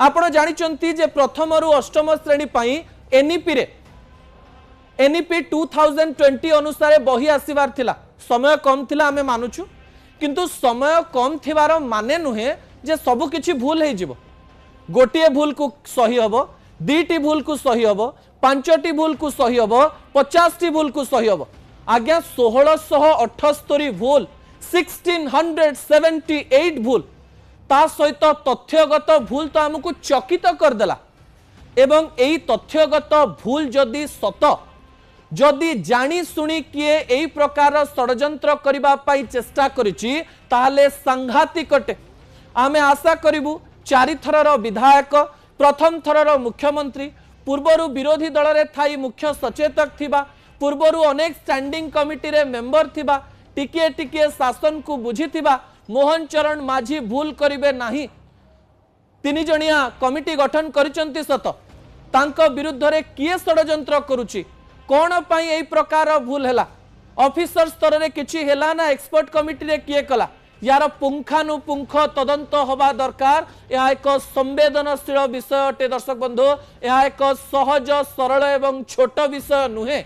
आपण जानिचंती जे प्रथम रु अष्टम श्रेणी पाई एनईपी रे एनईपी 2020 अनुसार बही आसीबार थिला समय कम थिला आमे मानुछु किंतु समय कम थिबार माने नुहे जे सब किछि भूल हे जिवो गोटिए भूल को सही हबो दीटी भूल को सही हबो पांचटी भूल को सही हबो 50टी भूल को सही हबो आज्ञा 1678 भूल 1678 भूल ता सहित तथ्यगत भूल तो हमको चकित करदेला एवं एई तथ्यगत भूल जदि सत जदि जानी सुनी किए एई प्रकार षडयंत्र करिबा पाई चेष्टा करिछि ताहाले सांघातिकटे आमे आशा करिबु चारि थरर विधायक प्रथम थरर मुख्यमंत्री पूर्वरु विरोधी दल रे थाई मुख्य सचेतक थिबा पूर्वरु अनेक स्टैंडिंग कमिटी रे मेंबर थिबा टिके टिके शासन को बुझिथिबा मोहन चरण माझी भूल करिवे नाही तीन जणिया कमिटी गठन करिसंती सत तांको विरुद्ध रे किए षडयंत्र करूची कोन पई एई प्रकार भूल हैला ऑफिसर स्तर रे किछि हैला ना एक्सपर्ट कमिटी रे किए कला यार पुंखानुपुंख तदंत होबा दरकार यह एक संवेदनशील विषय अटे दर्शक बंधु यह एक सहज सरल एवं छोट विषय नुहे।